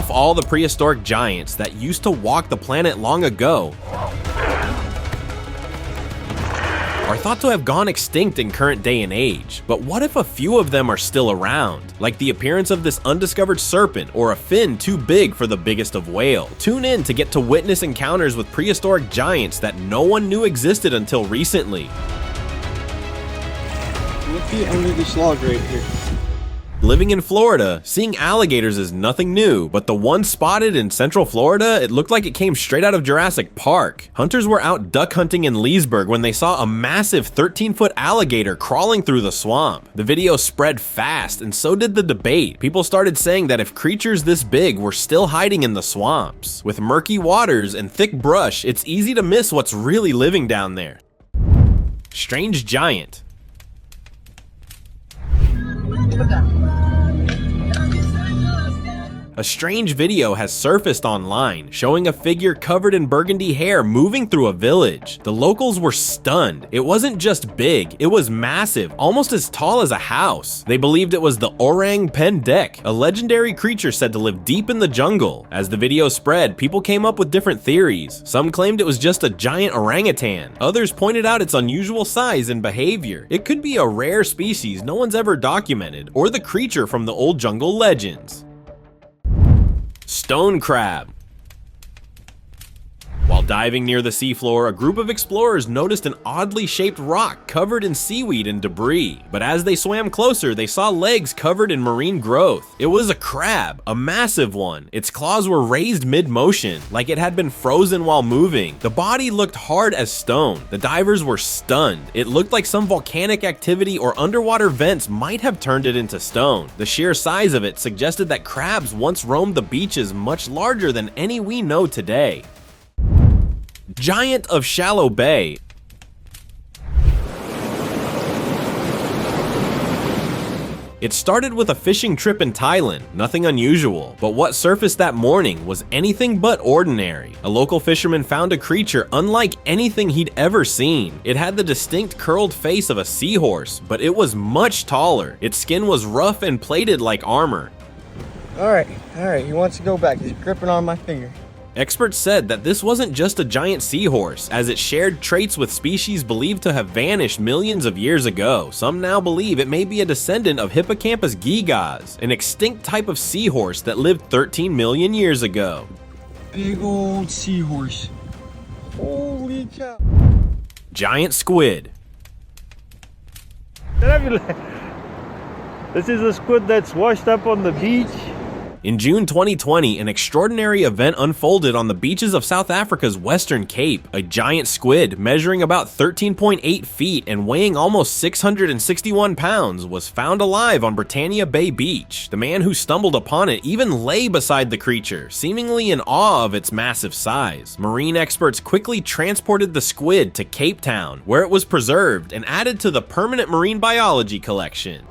off all the prehistoric giants that used to walk the planet long ago are thought to have gone extinct in current day and age. But what if a few of them are still around? Like the appearance of this undiscovered serpent or a fin too big for the biggest of whale. Tune in to get to witness encounters with prehistoric giants that no one knew existed until recently. Look under this log right here. Living in Florida, seeing alligators is nothing new, but the one spotted in central Florida, it looked like it came straight out of Jurassic Park. Hunters were out duck hunting in Leesburg when they saw a massive 13-foot alligator crawling through the swamp. The video spread fast, and so did the debate. People started saying that if creatures this big were still hiding in the swamps, with murky waters and thick brush, it's easy to miss what's really living down there. Strange giant. A strange video has surfaced online showing a figure covered in burgundy hair moving through a village. The locals were stunned. It wasn't just big, it was massive, almost as tall as a house. They believed it was the orang pendek, a legendary creature said to live deep in the jungle. As the video spread, people came up with different theories. Some claimed it was just a giant orangutan. Others pointed out its unusual size and behavior. It could be a rare species no one's ever documented, or the creature from the old jungle legends. Stone crab. While diving near the seafloor, a group of explorers noticed an oddly shaped rock covered in seaweed and debris. But as they swam closer, they saw legs covered in marine growth. It was a crab, a massive one. Its claws were raised mid-motion, like it had been frozen while moving. The body looked hard as stone. The divers were stunned. It looked like some volcanic activity or underwater vents might have turned it into stone. The sheer size of it suggested that crabs once roamed the beaches much larger than any we know today. Giant of Shallow Bay. It started with a fishing trip in Thailand, nothing unusual, but what surfaced that morning was anything but ordinary. A local fisherman found a creature unlike anything he'd ever seen. It had the distinct curled face of a seahorse, but it was much taller. Its skin was rough and plated like armor. Alright, he wants to go back. He's gripping on my finger. Experts said that this wasn't just a giant seahorse, as it shared traits with species believed to have vanished millions of years ago. Some now believe it may be a descendant of Hippocampus gigas, an extinct type of seahorse that lived 13 million years ago. Big old seahorse. Holy cow. Giant squid. This is a squid that's washed up on the beach. In June 2020, an extraordinary event unfolded on the beaches of South Africa's Western Cape. A giant squid, measuring about 13.8 feet and weighing almost 661 pounds, was found alive on Britannia Bay Beach. The man who stumbled upon it even lay beside the creature, seemingly in awe of its massive size. Marine experts quickly transported the squid to Cape Town, where it was preserved and added to the permanent marine biology collection.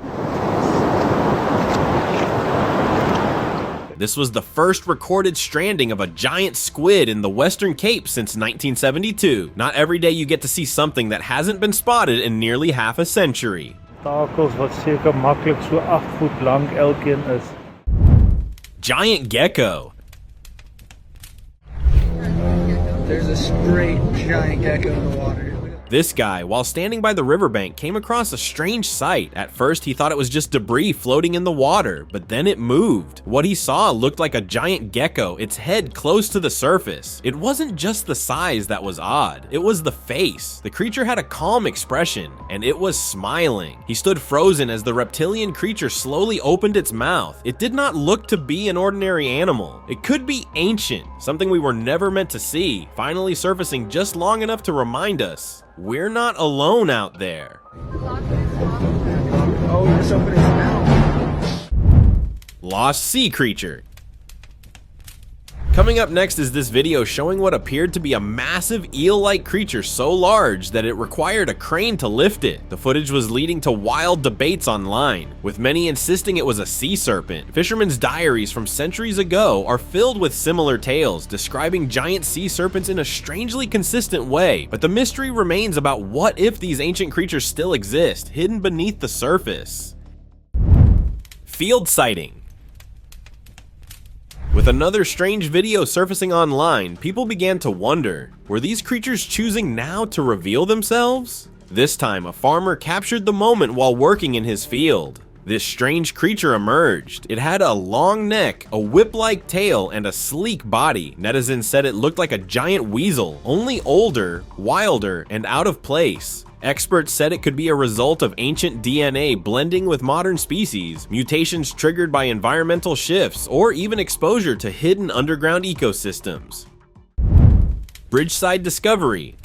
This was the first recorded stranding of a giant squid in the Western Cape since 1972. Not every day you get to see something that hasn't been spotted in nearly half a century. Takels wat seker maklik so 8 voet lank elkeen is. Giant gecko. There's a straight giant gecko in the water. This guy, while standing by the riverbank, came across a strange sight. At first, he thought it was just debris floating in the water, but then it moved. What he saw looked like a giant gecko, its head close to the surface. It wasn't just the size that was odd, it was the face. The creature had a calm expression, and it was smiling. He stood frozen as the reptilian creature slowly opened its mouth. It did not look to be an ordinary animal. It could be ancient, something we were never meant to see, finally surfacing just long enough to remind us we're not alone out there. Oh, just open its mouth. Lost sea creature. Coming up next is this video showing what appeared to be a massive eel-like creature so large that it required a crane to lift it. The footage was leading to wild debates online, with many insisting it was a sea serpent. Fishermen's diaries from centuries ago are filled with similar tales, describing giant sea serpents in a strangely consistent way, but the mystery remains about what if these ancient creatures still exist, hidden beneath the surface. Field sighting. With another strange video surfacing online, people began to wonder, were these creatures choosing now to reveal themselves? This time, a farmer captured the moment while working in his field. This strange creature emerged. It had a long neck, a whip-like tail, and a sleek body. Netizens said it looked like a giant weasel, only older, wilder, and out of place. Experts said it could be a result of ancient DNA blending with modern species, mutations triggered by environmental shifts, or even exposure to hidden underground ecosystems. Bridgeside Discovery.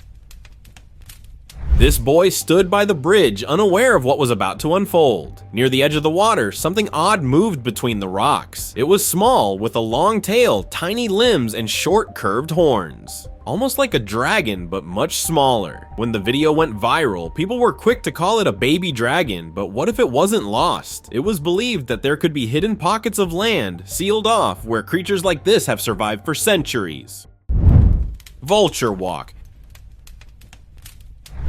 This boy stood by the bridge, unaware of what was about to unfold. Near the edge of the water, something odd moved between the rocks. It was small, with a long tail, tiny limbs, and short, curved horns. Almost like a dragon, but much smaller. When the video went viral, people were quick to call it a baby dragon, but what if it wasn't lost? It was believed that there could be hidden pockets of land, sealed off, where creatures like this have survived for centuries. Vulture Walk.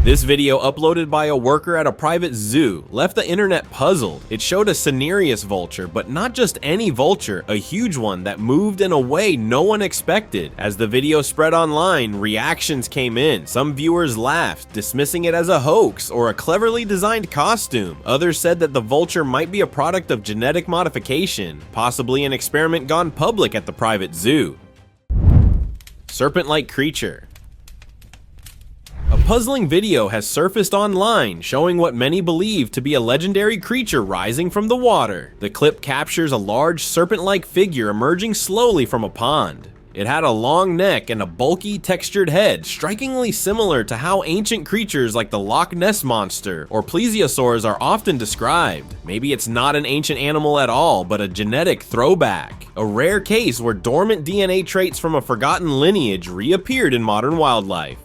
This video, uploaded by a worker at a private zoo, left the internet puzzled. It showed a cinereous vulture, but not just any vulture, a huge one that moved in a way no one expected. As the video spread online, reactions came in. Some viewers laughed, dismissing it as a hoax or a cleverly designed costume. Others said that the vulture might be a product of genetic modification, possibly an experiment gone public at the private zoo. SerpentLike Creature. A puzzling video has surfaced online showing what many believe to be a legendary creature rising from the water. The clip captures a large serpent-like figure emerging slowly from a pond. It had a long neck and a bulky, textured head, strikingly similar to how ancient creatures like the Loch Ness Monster or plesiosaurs are often described. Maybe it's not an ancient animal at all, but a genetic throwback. A rare case where dormant DNA traits from a forgotten lineage reappeared in modern wildlife.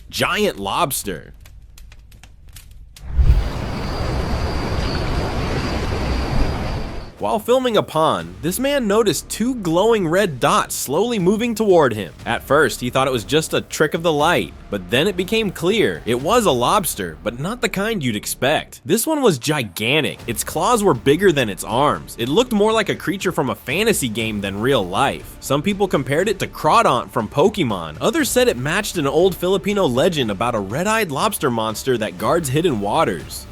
Giant lobster. While filming a pond, this man noticed two glowing red dots slowly moving toward him. At first, he thought it was just a trick of the light, but then it became clear. It was a lobster, but not the kind you'd expect. This one was gigantic. Its claws were bigger than its arms. It looked more like a creature from a fantasy game than real life. Some people compared it to Crawdont from Pokemon. Others said it matched an old Filipino legend about a red-eyed lobster monster that guards hidden waters.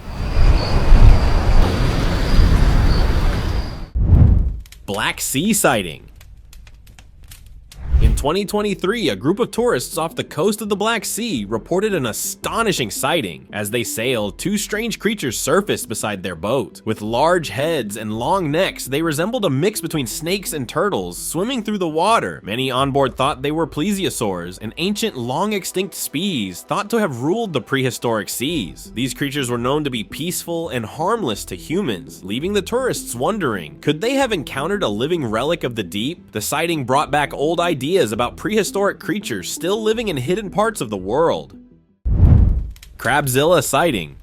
Black Sea sighting. In 2023, a group of tourists off the coast of the Black Sea reported an astonishing sighting. As they sailed, two strange creatures surfaced beside their boat. With large heads and long necks, they resembled a mix between snakes and turtles swimming through the water. Many on board thought they were plesiosaurs, an ancient, long-extinct species thought to have ruled the prehistoric seas. These creatures were known to be peaceful and harmless to humans, leaving the tourists wondering, could they have encountered a living relic of the deep? The sighting brought back old ideas about prehistoric creatures still living in hidden parts of the world. Crabzilla sighting.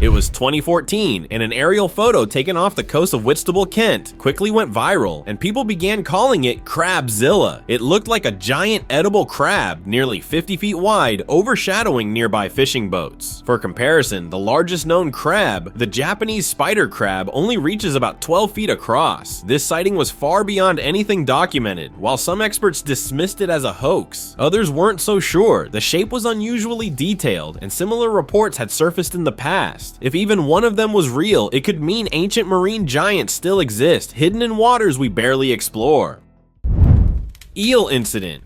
It was 2014, and an aerial photo taken off the coast of Whitstable, Kent, quickly went viral, and people began calling it Crabzilla. It looked like a giant edible crab, nearly 50 feet wide, overshadowing nearby fishing boats. For comparison, the largest known crab, the Japanese spider crab, only reaches about 12 feet across. This sighting was far beyond anything documented. While some experts dismissed it as a hoax, others weren't so sure. The shape was unusually detailed, and similar reports had surfaced in the past. If even one of them was real, it could mean ancient marine giants still exist, hidden in waters we barely explore. Eel Incident.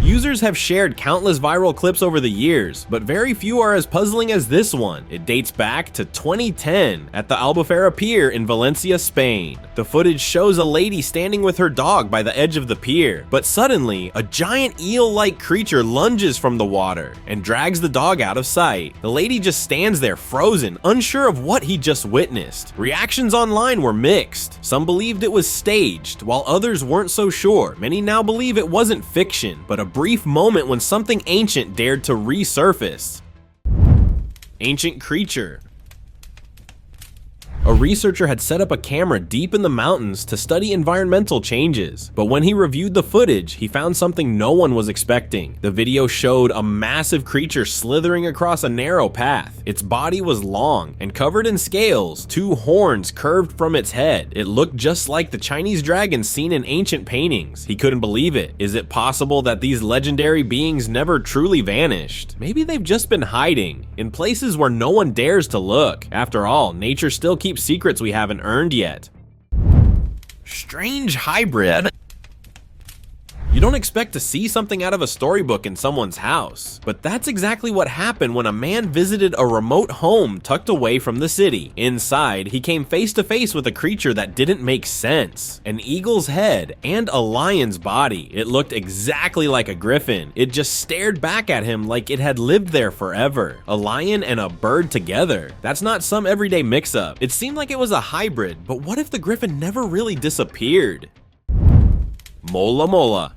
Users have shared countless viral clips over the years, but very few are as puzzling as this one. It dates back to 2010 at the Albufera Pier in Valencia, Spain. The footage shows a lady standing with her dog by the edge of the pier, but suddenly, a giant eel-like creature lunges from the water and drags the dog out of sight. The lady just stands there frozen, unsure of what he just witnessed. Reactions online were mixed. Some believed it was staged, while others weren't so sure. Many now believe it wasn't fiction, but a brief moment when something ancient dared to resurface. Ancient creature. A researcher had set up a camera deep in the mountains to study environmental changes, but when he reviewed the footage, he found something no one was expecting. The video showed a massive creature slithering across a narrow path. Its body was long and covered in scales, 2 horns curved from its head. It looked just like the Chinese dragons seen in ancient paintings. He couldn't believe it. Is it possible that these legendary beings never truly vanished? Maybe they've just been hiding in places where no one dares to look. After all, nature still keeps secrets we haven't earned yet. Strange hybrid. You don't expect to see something out of a storybook in someone's house, but that's exactly what happened when a man visited a remote home tucked away from the city. Inside, he came face to face with a creature that didn't make sense. An eagle's head and a lion's body. It looked exactly like a griffin. It just stared back at him like it had lived there forever. A lion and a bird together. That's not some everyday mix-up. It seemed like it was a hybrid, but what if the griffin never really disappeared? Mola Mola.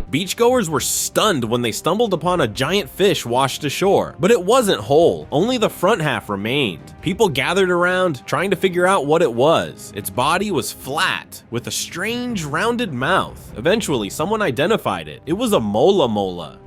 Beachgoers were stunned when they stumbled upon a giant fish washed ashore, but it wasn't whole, only the front half remained. People gathered around, trying to figure out what it was. Its body was flat, with a strange rounded mouth. Eventually, someone identified it. It was a Mola Mola.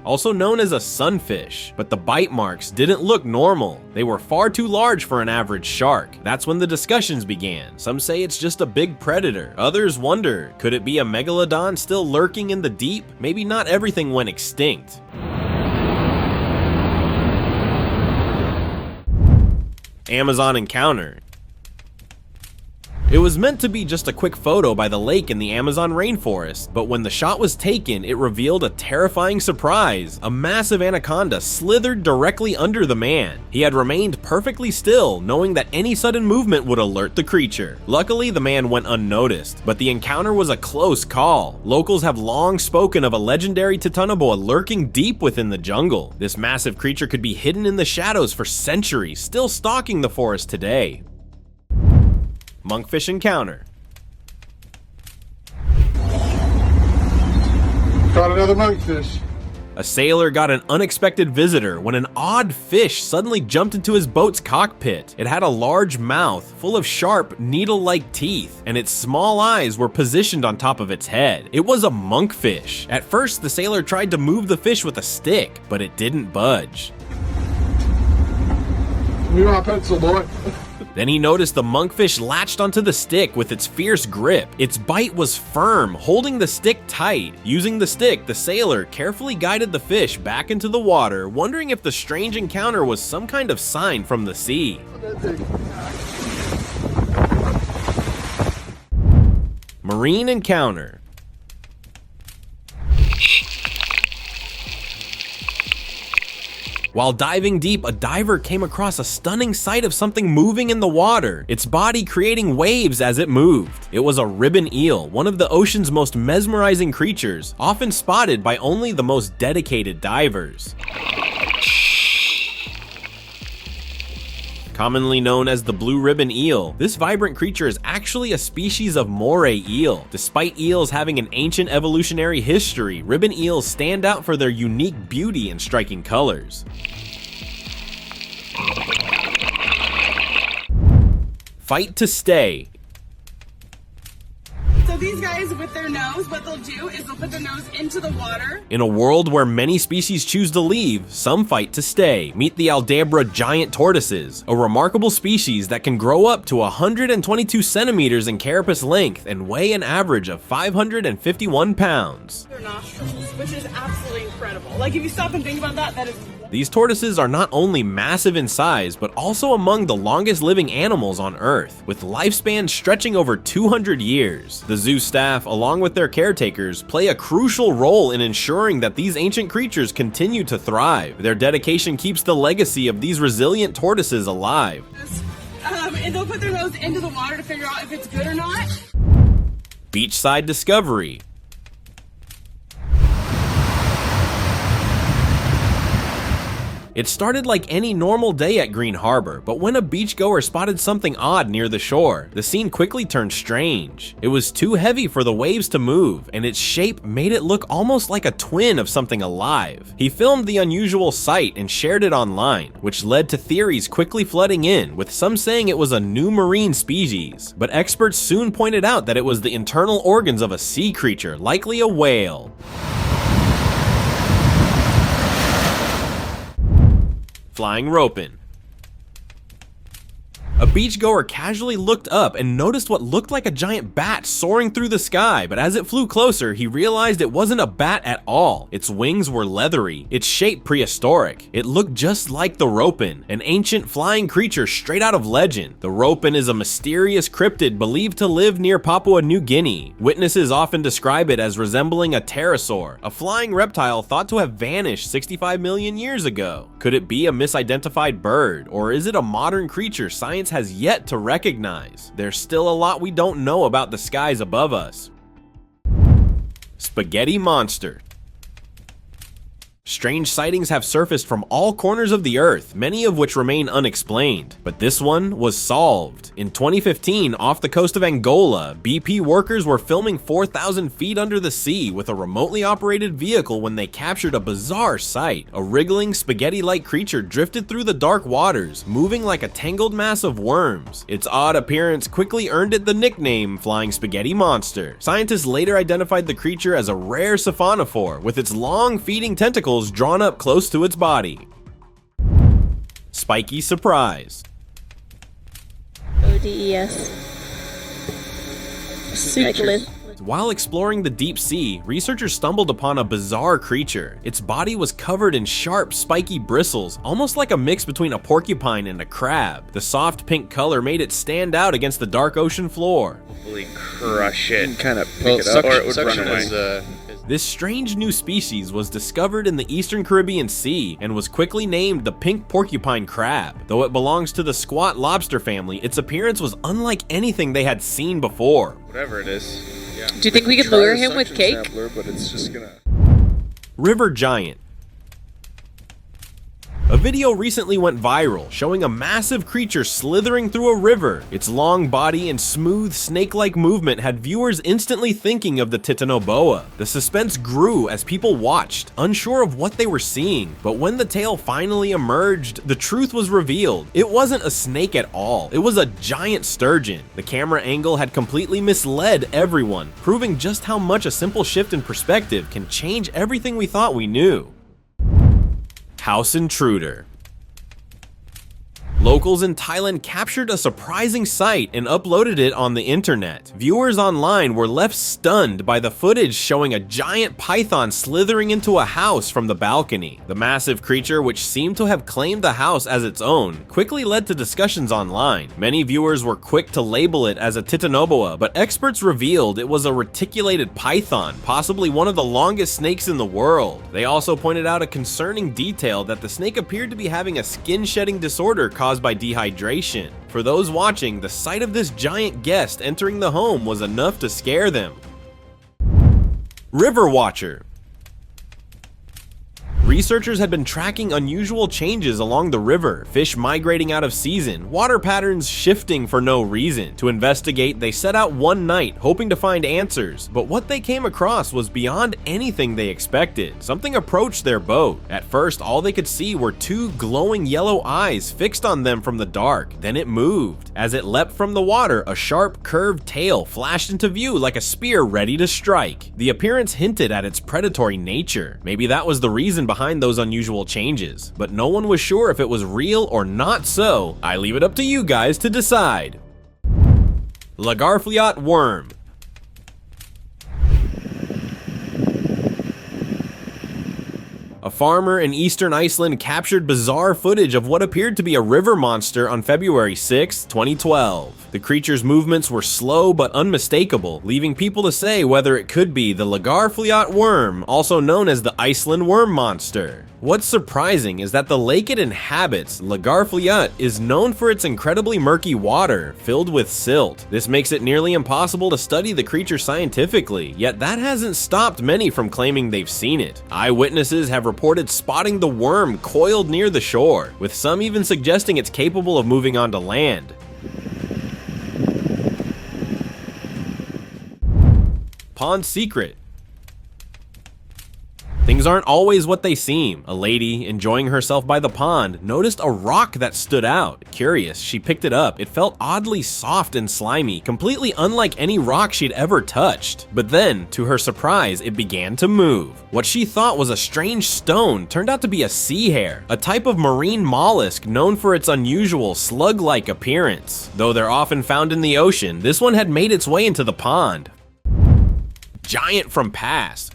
Also known as a sunfish, but the bite marks didn't look normal. They were far too large for an average shark. That's when the discussions began. Some say it's just a big predator. Others wonder, could it be a megalodon still lurking in the deep? Maybe not everything went extinct. Amazon Encounter. It was meant to be just a quick photo by the lake in the Amazon rainforest, but when the shot was taken, it revealed a terrifying surprise. A massive anaconda slithered directly under the man. He had remained perfectly still, knowing that any sudden movement would alert the creature. Luckily, the man went unnoticed, but the encounter was a close call. Locals have long spoken of a legendary titanoboa lurking deep within the jungle. This massive creature could be hidden in the shadows for centuries, still stalking the forest today. Monkfish Encounter. Got another monkfish. A sailor got an unexpected visitor when an odd fish suddenly jumped into his boat's cockpit. It had a large mouth full of sharp, needle-like teeth, and its small eyes were positioned on top of its head. It was a monkfish. At first, the sailor tried to move the fish with a stick, but it didn't budge. You want a pencil, boy? Then he noticed the monkfish latched onto the stick with its fierce grip. Its bite was firm, holding the stick tight. Using the stick, the sailor carefully guided the fish back into the water, wondering if the strange encounter was some kind of sign from the sea. Marine Encounter. While diving deep, a diver came across a stunning sight of something moving in the water, its body creating waves as it moved. It was a ribbon eel, one of the ocean's most mesmerizing creatures, often spotted by only the most dedicated divers. Commonly known as the blue ribbon eel, this vibrant creature is actually a species of moray eel. Despite eels having an ancient evolutionary history, ribbon eels stand out for their unique beauty and striking colors. Fight to stay. So these guys, with their nose, what they'll do is they'll put their nose into the water. In a world where many species choose to leave, some fight to stay. Meet the Aldabra giant tortoises, a remarkable species that can grow up to 122 centimeters in carapace length and weigh an average of 551 pounds. Their nostrils, which is absolutely incredible. Like if you stop and think about that, that is... These tortoises are not only massive in size, but also among the longest living animals on Earth, with lifespans stretching over 200 years. The zoo staff, along with their caretakers, play a crucial role in ensuring that these ancient creatures continue to thrive. Their dedication keeps the legacy of these resilient tortoises alive. And they'll put their nose into the water to figure out if it's good or not. Beachside Discovery. It started like any normal day at Green Harbor, but when a beachgoer spotted something odd near the shore, the scene quickly turned strange. It was too heavy for the waves to move, and its shape made it look almost like a twin of something alive. He filmed the unusual sight and shared it online, which led to theories quickly flooding in, with some saying it was a new marine species. But experts soon pointed out that it was the internal organs of a sea creature, likely a whale. Flying roping. A beachgoer casually looked up and noticed what looked like a giant bat soaring through the sky, but as it flew closer, he realized it wasn't a bat at all. Its wings were leathery, its shape prehistoric. It looked just like the ropin, an ancient flying creature straight out of legend. The ropin is a mysterious cryptid believed to live near Papua New Guinea. Witnesses often describe it as resembling a pterosaur, a flying reptile thought to have vanished 65 million years ago. Could it be a misidentified bird, or is it a modern creature science has yet to recognize? There's still a lot we don't know about the skies above us. Spaghetti monster. Strange sightings have surfaced from all corners of the earth, many of which remain unexplained, but this one was solved. In 2015, off the coast of Angola, BP workers were filming 4,000 feet under the sea with a remotely operated vehicle when they captured a bizarre sight. A wriggling spaghetti-like creature drifted through the dark waters, moving like a tangled mass of worms. Its odd appearance quickly earned it the nickname Flying Spaghetti Monster. Scientists later identified the creature as a rare siphonophore, with its long feeding tentacles drawn up close to its body. Spiky surprise. ODS. Cyclist. While exploring the deep sea, researchers stumbled upon a bizarre creature. Its body was covered in sharp, spiky bristles, almost like a mix between a porcupine and a crab. The soft pink color made it stand out against the dark ocean floor. Hopefully crush it. Kind of pick it up, or it would run away. This strange new species was discovered in the eastern Caribbean Sea and was quickly named the pink porcupine crab. Though it belongs to the squat lobster family, its appearance was unlike anything they had seen before. Whatever it is. Yeah. Do you think we could lure him with cake? Sampler, but it's just gonna... River giant. A video recently went viral showing a massive creature slithering through a river. Its long body and smooth snake-like movement had viewers instantly thinking of the titanoboa. The suspense grew as people watched, unsure of what they were seeing. But when the tail finally emerged, the truth was revealed. It wasn't a snake at all. It was a giant sturgeon. The camera angle had completely misled everyone, proving just how much a simple shift in perspective can change everything we thought we knew. House intruder. Locals in Thailand captured a surprising sight and uploaded it on the internet. Viewers online were left stunned by the footage showing a giant python slithering into a house from the balcony. The massive creature, which seemed to have claimed the house as its own, quickly led to discussions online. Many viewers were quick to label it as a titanoboa, but experts revealed it was a reticulated python, possibly one of the longest snakes in the world. They also pointed out a concerning detail that the snake appeared to be having a skin-shedding disorder caused by dehydration. For those watching, the sight of this giant guest entering the home was enough to scare them. River watcher. Researchers had been tracking unusual changes along the river, fish migrating out of season, water patterns shifting for no reason. To investigate, they set out one night, hoping to find answers, but what they came across was beyond anything they expected. Something approached their boat. At first, all they could see were two glowing yellow eyes fixed on them from the dark. Then it moved. As it leapt from the water, a sharp, curved tail flashed into view like a spear ready to strike. The appearance hinted at its predatory nature. Maybe that was the reason behind those unusual changes, but no one was sure if it was real or not, so I leave it up to you guys to decide. Lagarot worm. A farmer in eastern Iceland captured bizarre footage of what appeared to be a river monster on February 6, 2012. The creature's movements were slow but unmistakable, leaving people to say whether it could be the Lagarot worm, also known as the Iceland worm monster. What's surprising is that the lake it inhabits, Lagarot, is known for its incredibly murky water, filled with silt. This makes it nearly impossible to study the creature scientifically, yet that hasn't stopped many from claiming they've seen it. Eyewitnesses have reported spotting the worm coiled near the shore, with some even suggesting it's capable of moving onto land. Pond secret. Things aren't always what they seem. A lady, enjoying herself by the pond, noticed a rock that stood out. Curious, she picked it up. It felt oddly soft and slimy, completely unlike any rock she'd ever touched. But then, to her surprise, it began to move. What she thought was a strange stone turned out to be a sea hare, a type of marine mollusk known for its unusual slug-like appearance. Though they're often found in the ocean, this one had made its way into the pond. Giant from past.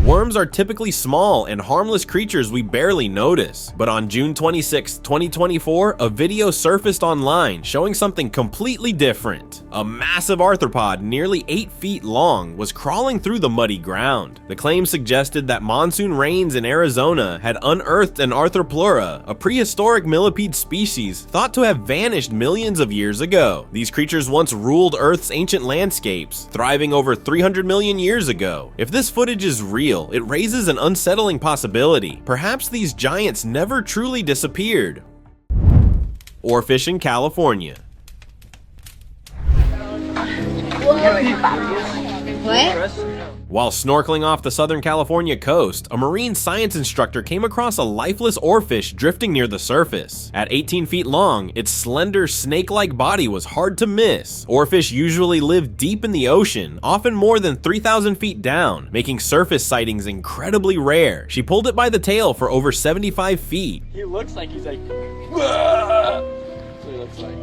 Worms are typically small and harmless creatures we barely notice, but on June 26, 2024, a video surfaced online showing something completely different. A massive arthropod nearly 8 feet long was crawling through the muddy ground. The claim suggested that monsoon rains in Arizona had unearthed an arthropleura, a prehistoric millipede species thought to have vanished millions of years ago. These creatures once ruled Earth's ancient landscapes, thriving over 300 million years ago. If this footage is real, it raises an unsettling possibility. Perhaps these giants never truly disappeared. Oarfish in California. What? While snorkeling off the Southern California coast, a marine science instructor came across a lifeless oarfish drifting near the surface. At 18 feet long, its slender, snake-like body was hard to miss. Oarfish usually live deep in the ocean, often more than 3,000 feet down, making surface sightings incredibly rare. She pulled it by the tail for over 75 feet. He looks like he's like, "Wah!" That's what he looks like.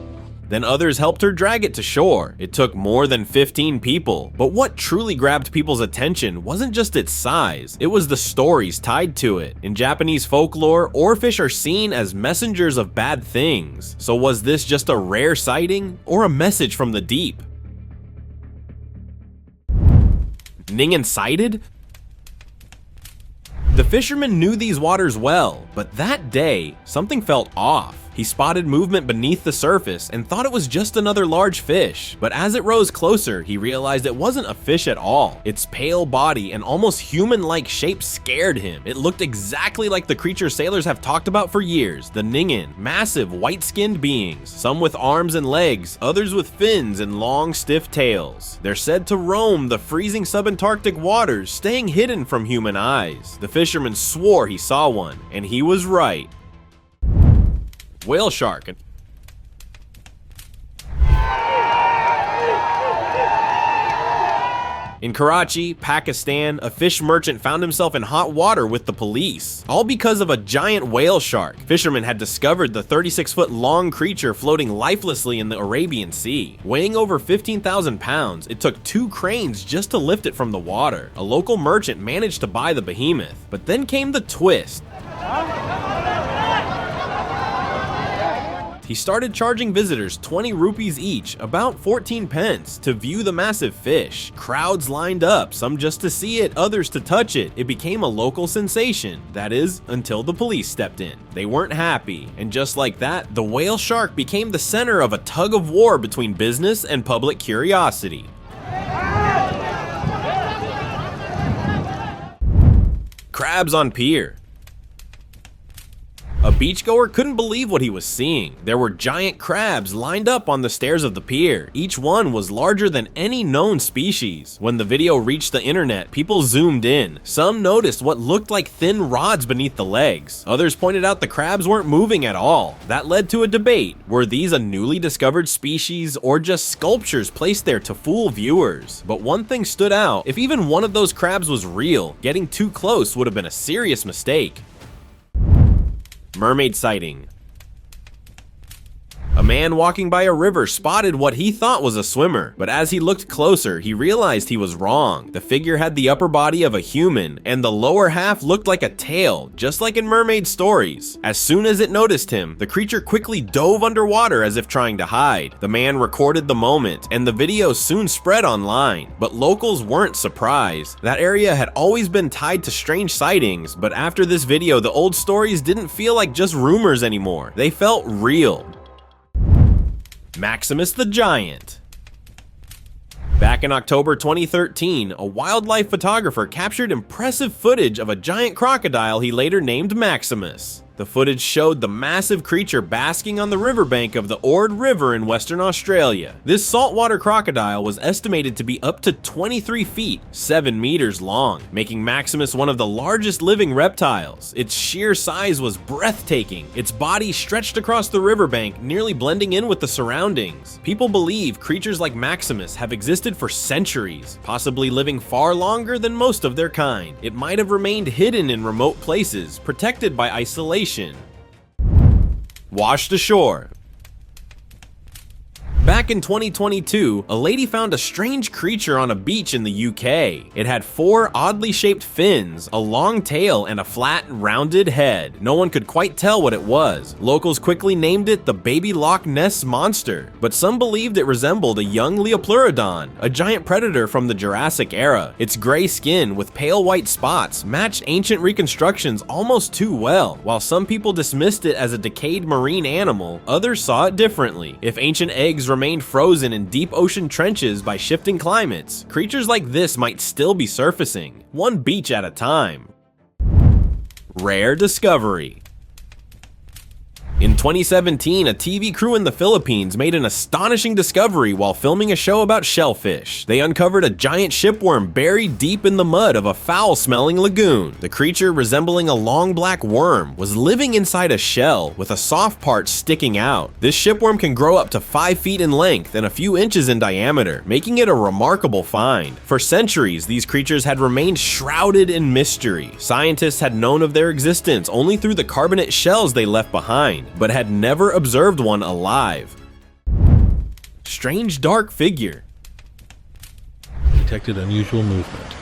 Then others helped her drag it to shore. It took more than 15 people. But what truly grabbed people's attention wasn't just its size, it was the stories tied to it. In Japanese folklore, oarfish are seen as messengers of bad things. So was this just a rare sighting, or a message from the deep? Ningan sighted? The fisherman knew these waters well, but that day, something felt off. He spotted movement beneath the surface and thought it was just another large fish, but as it rose closer, he realized it wasn't a fish at all. Its pale body and almost human-like shape scared him. It looked exactly like the creature sailors have talked about for years, the Ningan, massive white-skinned beings, some with arms and legs, others with fins and long, stiff tails. They're said to roam the freezing subantarctic waters, staying hidden from human eyes. The fisherman swore he saw one, and he was right. Whale shark. In Karachi, Pakistan, a fish merchant found himself in hot water with the police, all because of a giant whale shark. Fishermen had discovered the 36-foot long creature floating lifelessly in the Arabian Sea. Weighing over 15,000 pounds, it took 2 cranes just to lift it from the water. A local merchant managed to buy the behemoth, but then came the twist. He started charging visitors 20 rupees each, about 14 pence, to view the massive fish. Crowds lined up, some just to see it, others to touch it. It became a local sensation. That is, until the police stepped in. They weren't happy, and just like that, the whale shark became the center of a tug of war between business and public curiosity. Crabs on Pier. A beachgoer couldn't believe what he was seeing. There were giant crabs lined up on the stairs of the pier. Each one was larger than any known species. When the video reached the internet, people zoomed in. Some noticed what looked like thin rods beneath the legs. Others pointed out the crabs weren't moving at all. That led to a debate. Were these a newly discovered species or just sculptures placed there to fool viewers? But one thing stood out. If even one of those crabs was real, getting too close would have been a serious mistake. Mermaid sighting. A man walking by a river spotted what he thought was a swimmer, but as he looked closer, he realized he was wrong. The figure had the upper body of a human, and the lower half looked like a tail, just like in mermaid stories. As soon as it noticed him, the creature quickly dove underwater as if trying to hide. The man recorded the moment, and the video soon spread online. But locals weren't surprised. That area had always been tied to strange sightings, but after this video, the old stories didn't feel like just rumors anymore. They felt real. Maximus the Giant. Back in October 2013, a wildlife photographer captured impressive footage of a giant crocodile he later named Maximus. The footage showed the massive creature basking on the riverbank of the Ord River in Western Australia. This saltwater crocodile was estimated to be up to 23 feet, 7 meters long, making Maximus one of the largest living reptiles. Its sheer size was breathtaking, its body stretched across the riverbank, nearly blending in with the surroundings. People believe creatures like Maximus have existed for centuries, possibly living far longer than most of their kind. It might have remained hidden in remote places, protected by isolation. Washed ashore. Back in 2022, a lady found a strange creature on a beach in the UK. It had 4 oddly shaped fins, a long tail, and a flat, rounded head. No one could quite tell what it was. Locals quickly named it the baby Loch Ness monster, but some believed it resembled a young Leopleurodon, a giant predator from the Jurassic era. Its gray skin with pale white spots matched ancient reconstructions almost too well. While some people dismissed it as a decayed marine animal, others saw it differently. If ancient eggs remained frozen in deep ocean trenches by shifting climates, creatures like this might still be surfacing, one beach at a time. Rare discovery. In 2017, a TV crew in the Philippines made an astonishing discovery while filming a show about shellfish. They uncovered a giant shipworm buried deep in the mud of a foul-smelling lagoon. The creature, resembling a long black worm, was living inside a shell with a soft part sticking out. This shipworm can grow up to 5 feet in length and a few inches in diameter, making it a remarkable find. For centuries, these creatures had remained shrouded in mystery. Scientists had known of their existence only through the carbonate shells they left behind, but had never observed one alive. Strange dark figure. Detected unusual movement,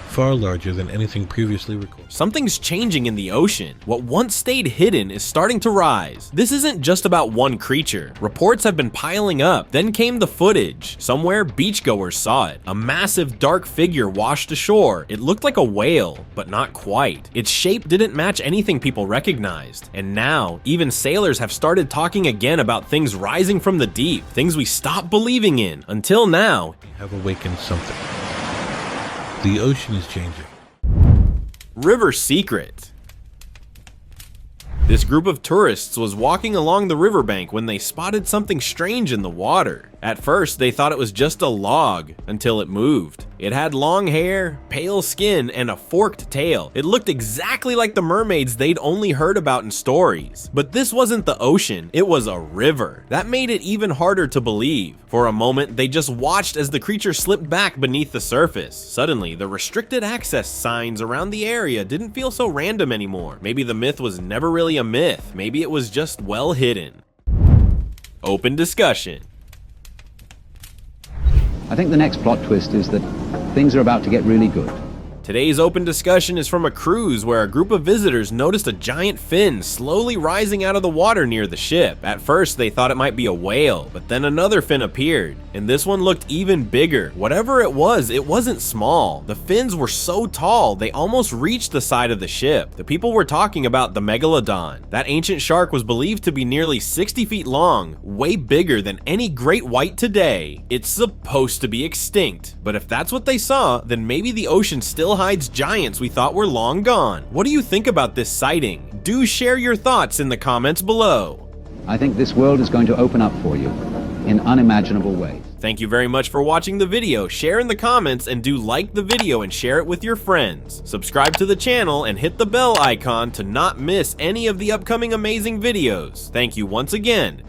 far larger than anything previously recorded. Something's changing in the ocean. What once stayed hidden is starting to rise. This isn't just about one creature. Reports have been piling up. Then came the footage. Somewhere, beachgoers saw it. A massive dark figure washed ashore. It looked like a whale, but not quite. Its shape didn't match anything people recognized. And now, even sailors have started talking again about things rising from the deep, things we stopped believing in. Until now, We have awakened something. The ocean is changing. River secret. This group of tourists was walking along the riverbank when they spotted something strange in the water. At first, they thought it was just a log until it moved. It had long hair, pale skin, and a forked tail. It looked exactly like the mermaids they'd only heard about in stories. But this wasn't the ocean, it was a river. That made it even harder to believe. For a moment, they just watched as the creature slipped back beneath the surface. Suddenly, the restricted access signs around the area didn't feel so random anymore. Maybe the myth was never really a myth. Maybe it was just well hidden. Open discussion. I think the next plot twist is that things are about to get really good. Today's open discussion is from a cruise where a group of visitors noticed a giant fin slowly rising out of the water near the ship. At first, they thought it might be a whale, but then another fin appeared, and this one looked even bigger. Whatever it wasn't small. The fins were so tall, they almost reached the side of the ship. The people were talking about the megalodon. That ancient shark was believed to be nearly 60 feet long, way bigger than any great white today. It's supposed to be extinct, but if that's what they saw, then maybe the ocean still hides giants we thought were long gone. What do you think about this sighting? Do share your thoughts in the comments below. I think this world is going to open up for you in unimaginable ways. Thank you very much for watching the video. Share in the comments and do like the video and share it with your friends. Subscribe to the channel and hit the bell icon to not miss any of the upcoming amazing videos. Thank you once again,